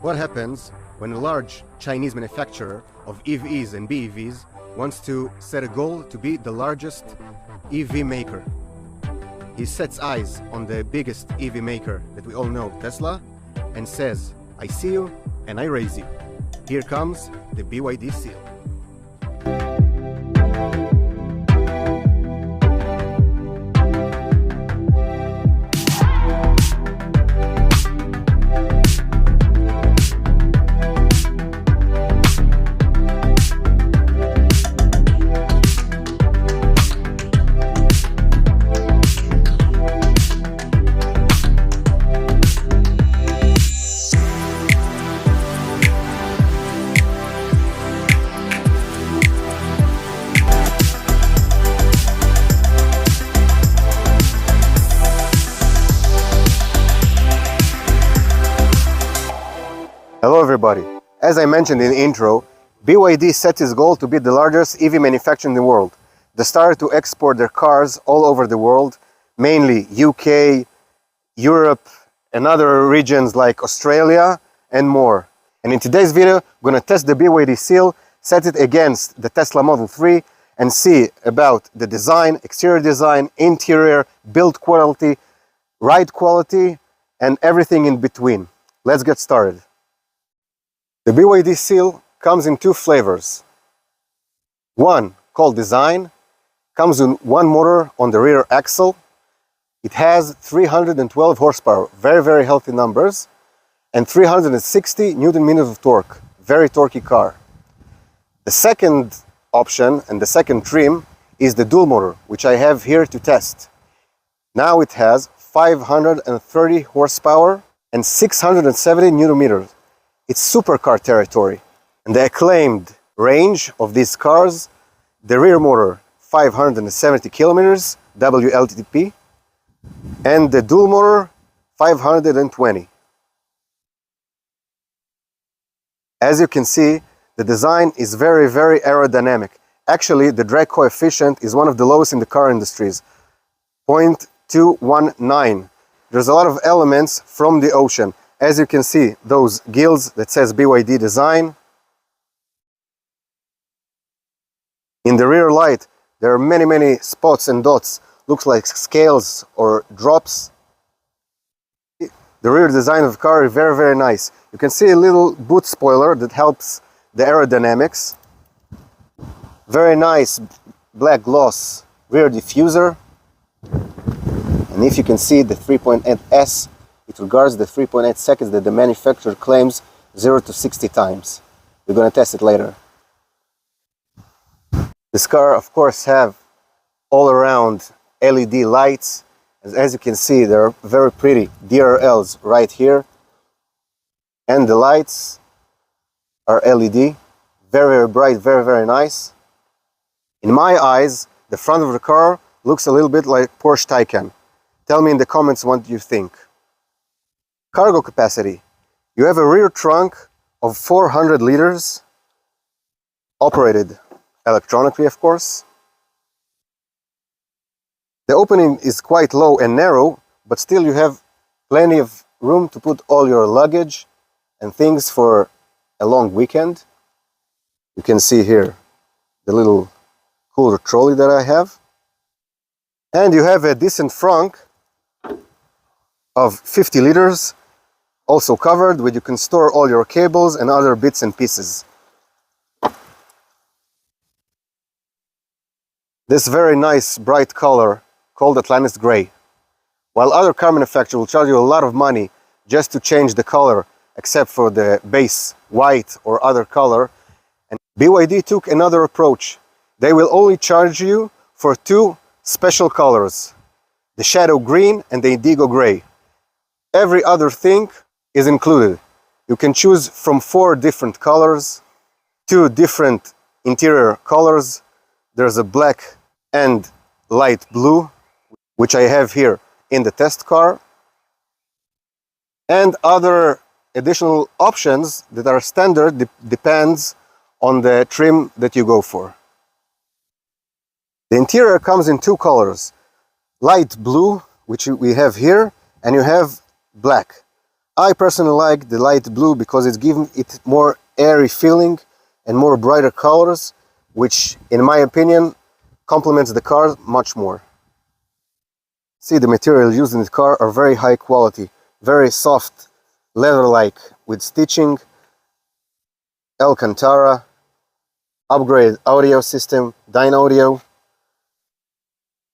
What happens when a large Chinese manufacturer of EVs and BEVs wants to set a goal to be the largest EV maker? He sets eyes on the biggest EV maker that we all know, Tesla, and says, I see you and I raise you. Here comes the BYD seal. Hello everybody. As I mentioned in the intro, BYD set its goal to be the largest EV manufacturer in the world. They started to export their cars all over the world, mainly UK, Europe, and other regions like Australia and more. And in today's video, we're going to test the BYD seal, set it against the Tesla Model 3, and see about the design, exterior design, interior, build quality, ride quality, and everything in between. Let's get started. The BYD seal comes in two flavors. One, called Design, comes with one motor on the rear axle. It has 312 horsepower, very healthy numbers, and 360 Newton-meters of torque, very torquey car. The second option and the second trim is the dual motor, which I have here to test. Now it has 530 horsepower and 670 Newton-meters. It's supercar territory, and the acclaimed range of these cars, the rear motor 570 kilometers WLTP, and the dual motor 520. As you can see, the design is very aerodynamic. Actually, the drag coefficient is one of the lowest in the car industries, 0.219. There's a lot of elements from the ocean. As you can see, those gills that says BYD design. In the rear light, there are many spots and dots. Looks like scales or drops. The rear design of the car is very nice. You can see a little boot spoiler that helps the aerodynamics. Very nice black gloss rear diffuser. And if you can see the 3.8S, it regards the 3.8 seconds that the manufacturer claims 0 to 60 times. We're going to test it later. This car, of course, have all around LED lights. As you can see, they're very pretty DRLs right here. And the lights are LED, very bright, very nice. In my eyes, the front of the car looks a little bit like Porsche Taycan. Tell me in the comments what you think. Cargo capacity. You have a rear trunk of 400 liters, operated electronically, of course. The opening is quite low and narrow, but still you have plenty of room to put all your luggage and things for a long weekend. You can see here the little cooler trolley that I have. And you have a decent trunk of 50 liters, also covered, where you can store all your cables and other bits and pieces. This very nice bright color called Atlantis Gray. While other car manufacturers will charge you a lot of money just to change the color, except for the base white or other color, and BYD took another approach. They will only charge you for two special colors, the shadow green and the indigo gray. Every other thing is included. You can choose from 4 different colors, 2 different interior colors. There's a black and light blue, which I have here in the test car, and other additional options that are standard depends on the trim that you go for. The interior comes in 2 colors, light blue, which we have here, and you have black. I personally like the light blue because it gives it more airy feeling and more brighter colors, which in my opinion complements the car much more. See, the material used in the car are very high quality, very soft, leather-like, with stitching, Alcantara, upgraded audio system, Dyne Audio.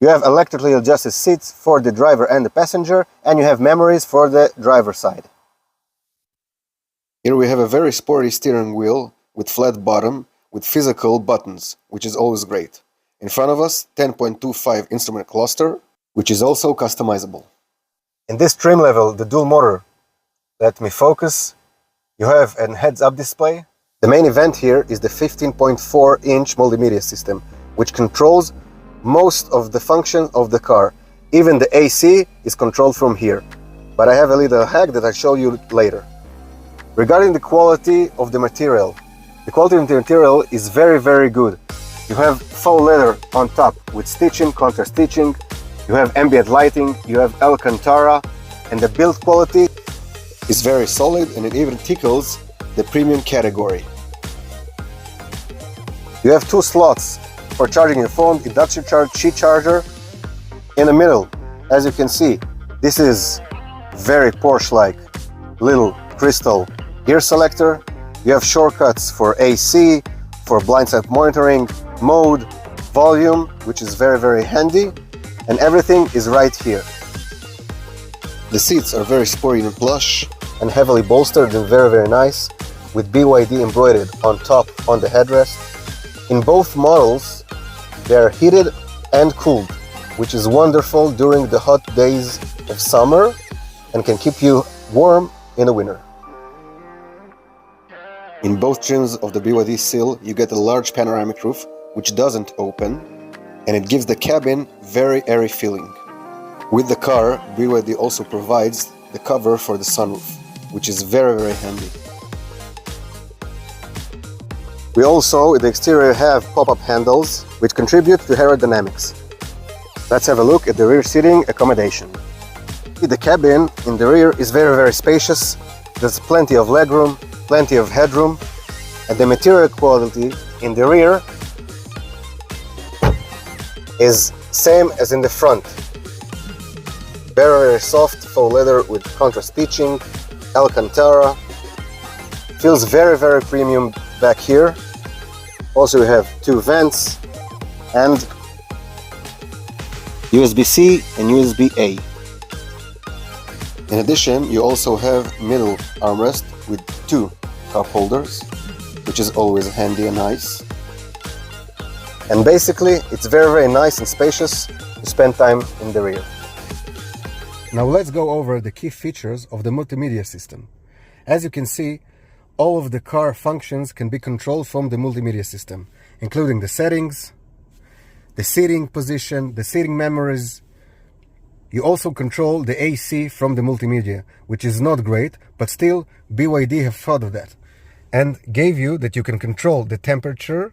You have electrically adjusted seats for the driver and the passenger, and you have memories for the driver side. Here we have a very sporty steering wheel with flat bottom with physical buttons, which is always great. In front of us, 10.25 instrument cluster, which is also customizable. In this trim level, the dual motor, let me focus, you have a heads-up display. The main event here is the 15.4-inch multimedia system, which controls most of the function of the car. Even the AC is controlled from here. But I have a little hack that I'll show you later. Regarding the quality of the material, the quality of the material is very, very good. You have faux leather on top with stitching, counter stitching. You have ambient lighting, you have Alcantara, and the build quality is very solid, and it even tickles the premium category. You have two slots for charging your phone, induction charge, Qi charger. In the middle, as you can see, this is very Porsche-like little crystal gear selector. You have shortcuts for AC, for blindside monitoring, mode, volume, which is very, very handy, and everything is right here. The seats are very sporty and plush and heavily bolstered and very, very nice, with BYD embroidered on top on the headrest. In both models, they are heated and cooled, which is wonderful during the hot days of summer and can keep you warm in the winter. In both trims of the BYD Seal, you get a large panoramic roof, which doesn't open, and it gives the cabin very airy feeling. With the car, BYD also provides the cover for the sunroof, which is very, very handy. We also, in the exterior, have pop-up handles, which contribute to aerodynamics. Let's have a look at the rear seating accommodation. The cabin in the rear is very, very spacious. There's plenty of legroom, plenty of headroom, and the material quality in the rear is same as in the front. Very, very soft faux leather with contrast stitching, Alcantara. Feels very, very premium back here. Also, we have two vents and USB-C and USB-A. In addition, you also have middle armrest with two cup holders, which is always handy and nice. And basically, it's very, very nice and spacious to spend time in the rear. Now let's go over the key features of the multimedia system. As you can see, all of the car functions can be controlled from the multimedia system, including the settings, the seating position, the seating memories. You also control the AC from the multimedia, which is not great, but still BYD have thought of that and gave you that you can control the temperature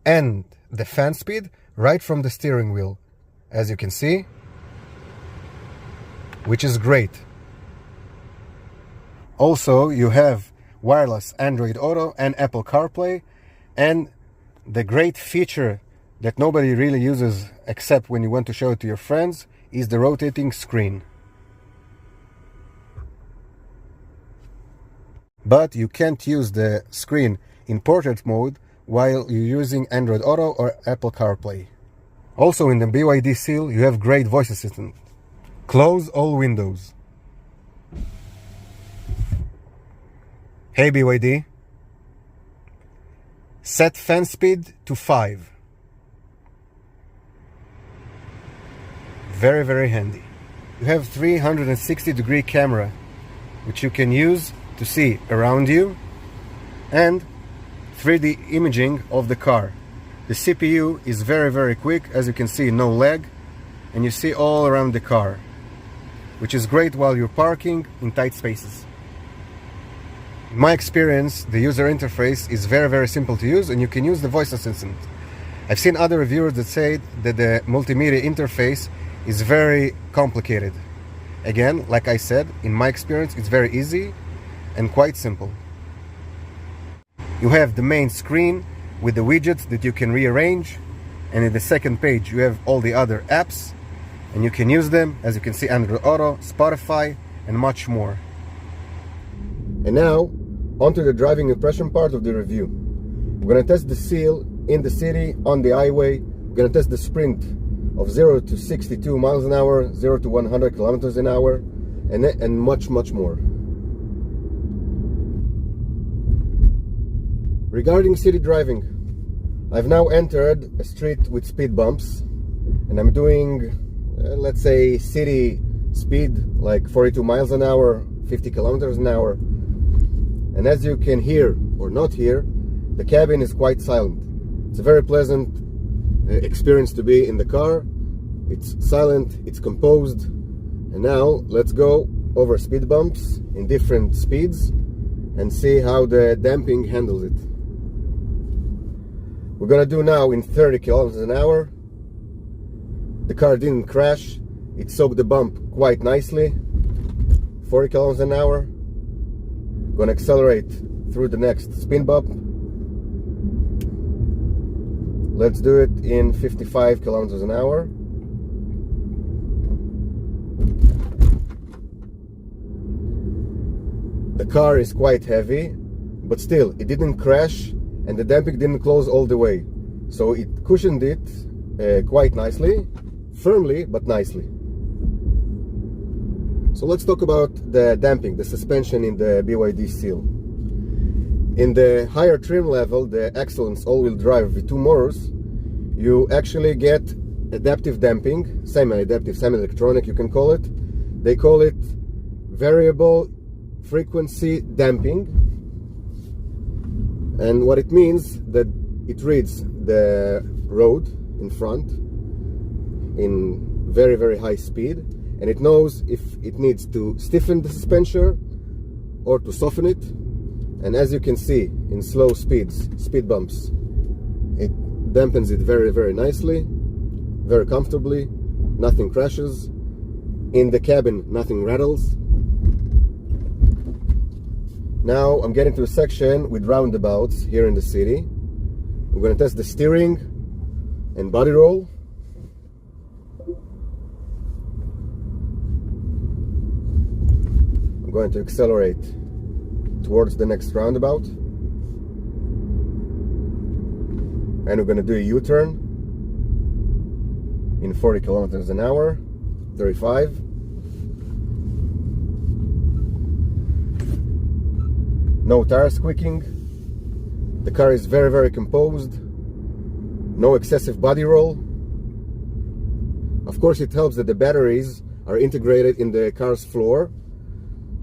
and the fan speed right from the steering wheel, as you can see, which is great. Also, you have wireless Android Auto and Apple CarPlay, and the great feature that nobody really uses except when you want to show it to your friends is the rotating screen. But you can't use the screen in portrait mode while you're using Android Auto or Apple CarPlay. Also, in the BYD Seal, you have great voice assistant. Close all windows. Hey BYD, set fan speed to 5. Very, very handy. You have 360-degree camera, which you can use to see around you, and 3D imaging of the car. The CPU is very, very quick, as you can see, no lag, and you see all around the car, which is great while you're parking in tight spaces. In my experience, the user interface is very, very simple to use, and you can use the voice assistant. I've seen other reviewers that say that the multimedia interface is very complicated, Again, like I said, in my experience, it's very easy and quite simple. You have the main screen with the widgets that you can rearrange, and in the second page you have all the other apps, and you can use them, as you can see, Android Auto, Spotify, and much more. And now, onto the driving impression part of the review. We're gonna test the seal in the city, on the highway. We're gonna test the sprint of 0 to 62 miles an hour, 0 to 100 kilometers an hour, and much more. Regarding city driving, I've now entered a street with speed bumps, and I'm doing, let's say, city speed, like 42 miles an hour, 50 kilometers an hour. And as you can hear, or not hear, the cabin is quite silent. It's a very pleasant experience to be in the car. It's silent, it's composed. And now let's go over speed bumps in different speeds and see how the damping handles it. We're gonna do now in 30 kilometers an hour. The car didn't crash. It soaked the bump quite nicely. 40 kilometers an hour. Gonna accelerate through the next speed bump. Let's do it in 55 kilometers an hour. The car is quite heavy, but still, it didn't crash and the damping didn't close all the way. So it cushioned it quite nicely, firmly, but nicely. So let's talk about the damping, the suspension in the BYD Seal. In the higher trim level, the Excellence all-wheel drive with 2 motors, you actually get adaptive damping, semi-adaptive, semi-electronic you can call it. They call it variable frequency damping. And what it means, that it reads the road in front in very high speed, and it knows if it needs to stiffen the suspension or to soften it. And as you can see, in slow speeds, speed bumps, it dampens it very nicely, very comfortably. Nothing crashes. In the cabin, nothing rattles. Now I'm getting to a section with roundabouts here in the city. We're going to test the steering and body roll. I'm going to accelerate towards the next roundabout. And we're going to do a U-turn in 40 kilometers an hour, 35. No tire squeaking. The car is very composed. No excessive body roll. Of course, it helps that the batteries are integrated in the car's floor,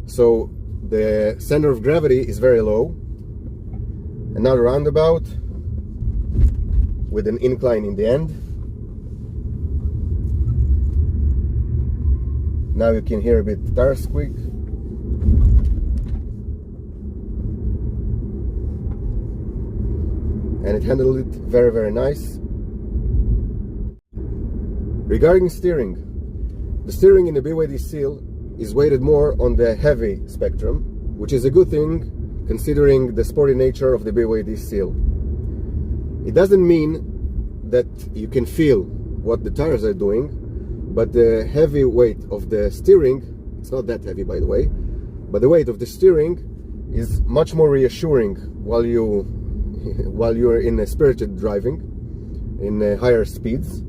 so the center of gravity is very low. Another roundabout with an incline in the end. Now you can hear a bit tire squeak. And it handled it very nice. Regarding steering, the steering in the BYD Seal is weighted more on the heavy spectrum, which is a good thing considering the sporty nature of the BYD Seal. It doesn't mean that you can feel what the tires are doing, but the heavy weight of the steering, it's not that heavy by the way, but the weight of the steering is much more reassuring while you're in a spirited driving in higher speeds,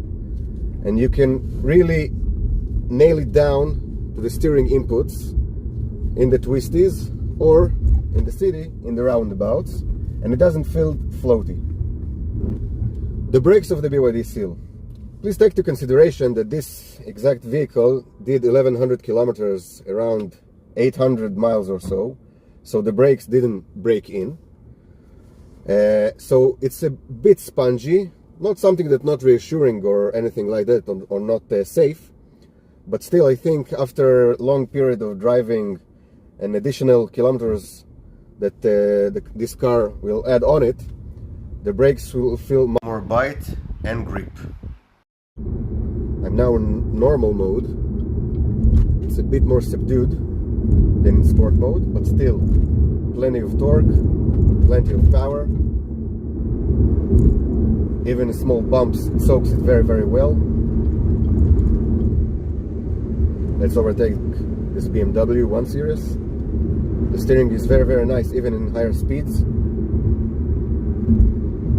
and you can really nail it down to the steering inputs in the Twisties or in the city in the roundabouts, and it doesn't feel floaty. The brakes of the BYD Seal. Please take into consideration that this exact vehicle did 1100 kilometers, around 800 miles or so, so the brakes didn't break in. So it's a bit spongy, not something that's not reassuring or anything like that, or not safe, but still I think after a long period of driving and additional kilometers that this car will add on it, the brakes will feel more bite and grip. I'm now in normal mode. It's a bit more subdued than in sport mode, but still plenty of torque, plenty of power. Even small bumps, it soaks it very, very well. Let's overtake this BMW 1 Series. The steering is very, very nice, even in higher speeds.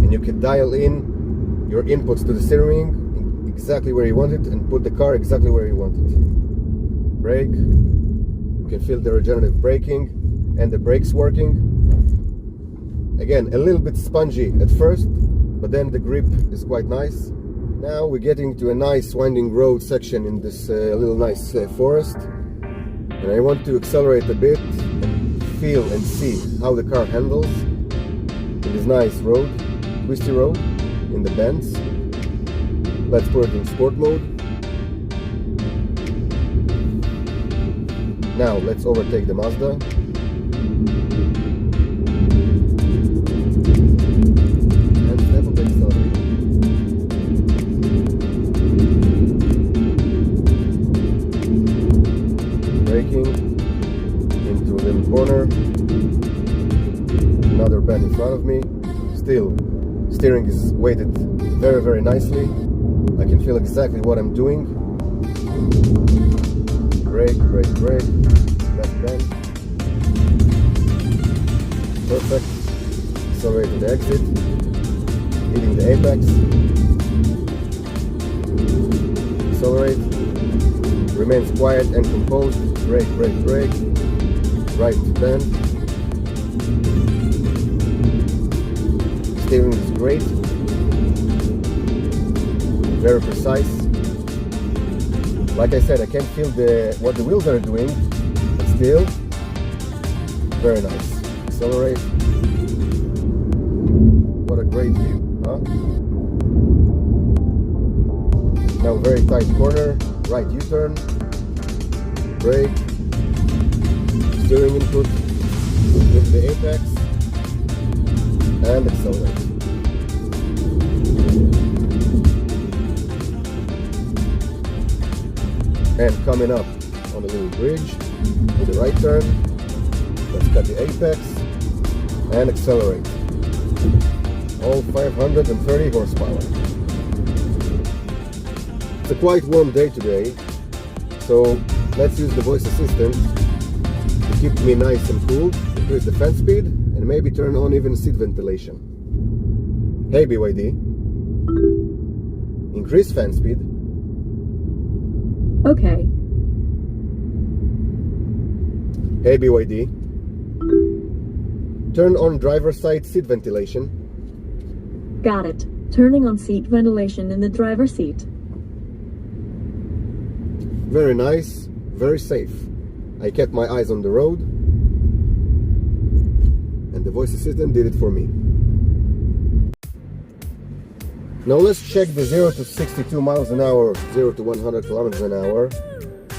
And you can dial in your inputs to the steering wheel exactly where you want it and put the car exactly where you want it. Brake, you can feel the regenerative braking and the brakes working. Again, a little bit spongy at first, but then the grip is quite nice. Now we're getting to a nice winding road section in this little nice forest. And I want to accelerate a bit and feel and see how the car handles in this nice road, twisty road, in the bends. Let's put it in sport mode. Now let's overtake the Mazda. And step on the accelerator. Braking into a little corner. Another bend in front of me. Still, steering is weighted very, very nicely. I can feel exactly what I'm doing. Brake, brake, brake. Left bend. Perfect. Accelerate to the exit. Hitting the apex. Accelerate. Remains quiet and composed. Brake, brake, brake. Right bend. Steering is great. Very precise. Like I said, I can't feel what the wheels are doing, but still, very nice. Accelerate. What a great view, huh? Now very tight corner, right U-turn, brake, steering input, into the apex, and accelerate. And coming up on a little bridge with the right turn, let's cut the apex and accelerate. All 530 horsepower. It's a quite warm day today, so let's use the voice assistant to keep me nice and cool, increase the fan speed, and maybe turn on even seat ventilation. Hey BYD, increase fan speed. Okay. Hey BYD, turn on driver's side seat ventilation. Got it. Turning on seat ventilation in the driver's seat. Very nice, very safe. I kept my eyes on the road, and the voice assistant did it for me. Now let's check the 0 to 62 miles an hour, 0 to 100 kilometers an hour,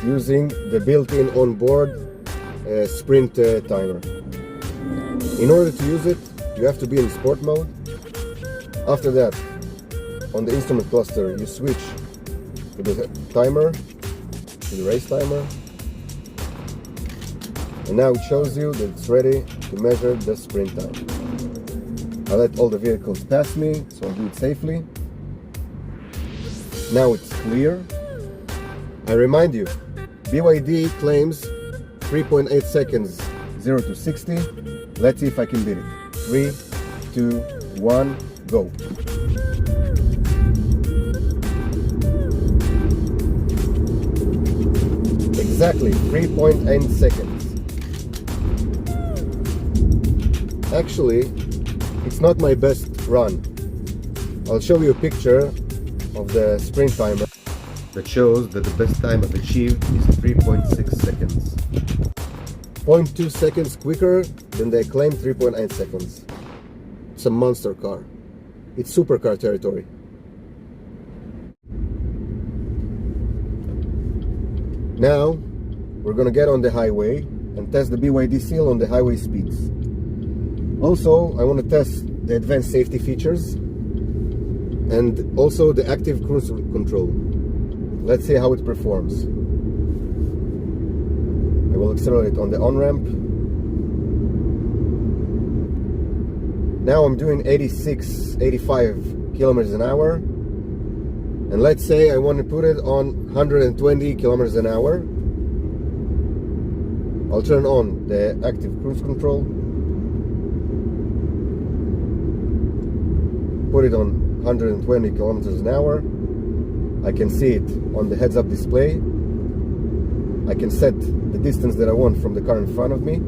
using the built-in onboard sprint timer. In order to use it, you have to be in sport mode. After that, on the instrument cluster, you switch to the timer, to the race timer. And now it shows you that it's ready to measure the sprint time. I let all the vehicles pass me, so I'll do it safely. Now it's clear. I remind you, BYD claims 3.8 seconds 0 to 60. Let's see if I can beat it. 3, 2, 1, go. Exactly 3.8 seconds. Actually, it's not my best run. I'll show you a picture of the sprint timer that shows that the best time I've achieved is 3.6 seconds. 0.2 seconds quicker than they claim 3.8 seconds. It's a monster car. It's supercar territory. Now, we're gonna get on the highway and test the BYD seal on the highway speeds. Also, I want to test the advanced safety features and also the active cruise control. Let's see how it performs. I will accelerate on the on-ramp. Now I'm doing 86, 85 kilometers an hour. And let's say I want to put it on 120 kilometers an hour. I'll turn on the active cruise control. Put it on 120 kilometers an hour. I can see it on the heads-up display. I can set the distance that I want from the car in front of me.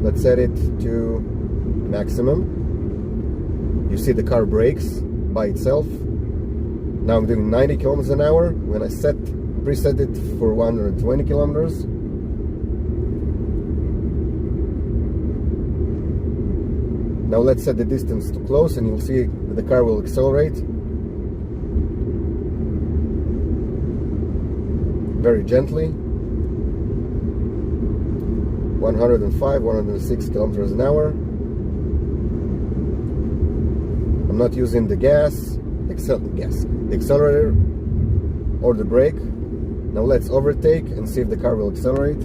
Let's set it to maximum. You see the car brakes by itself. Now I'm doing 90 kilometers an hour. When I preset it for 120 kilometers. Now let's set the distance to close and you'll see that the car will accelerate very gently. 105, 106 kilometers an hour. I'm not using the the accelerator or the brake. Now let's overtake and see if the car will accelerate.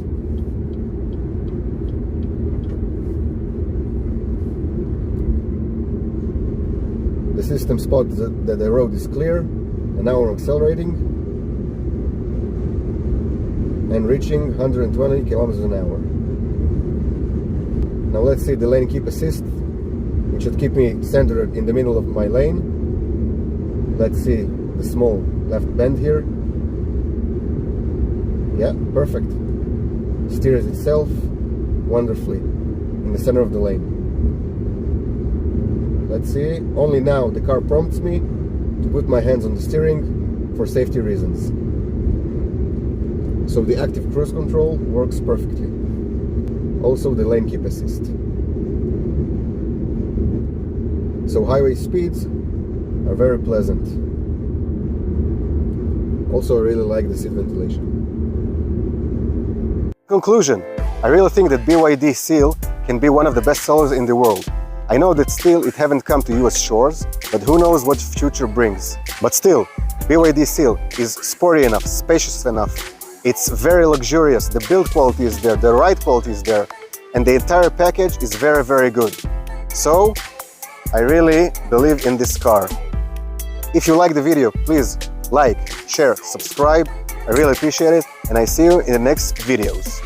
The system spots that the road is clear, and now we're accelerating and reaching 120 kilometers an hour. Now let's see the lane keep assist, which should keep me centered in the middle of my lane. Let's see the small left bend here. Yeah, perfect. Steers itself wonderfully in the center of the lane. Let's see, only now the car prompts me to put my hands on the steering for safety reasons. So the active cruise control works perfectly. Also the lane keep assist. So highway speeds are very pleasant. Also I really like the seat ventilation. Conclusion, I really think that BYD Seal can be one of the best sellers in the world. I know that still it haven't come to US shores, but who knows what future brings. But still, BYD Seal is sporty enough, spacious enough. It's very luxurious, the build quality is there, the ride quality is there, and the entire package is very, very good. So, I really believe in this car. If you like the video, please like, share, subscribe. I really appreciate it, and I see you in the next videos.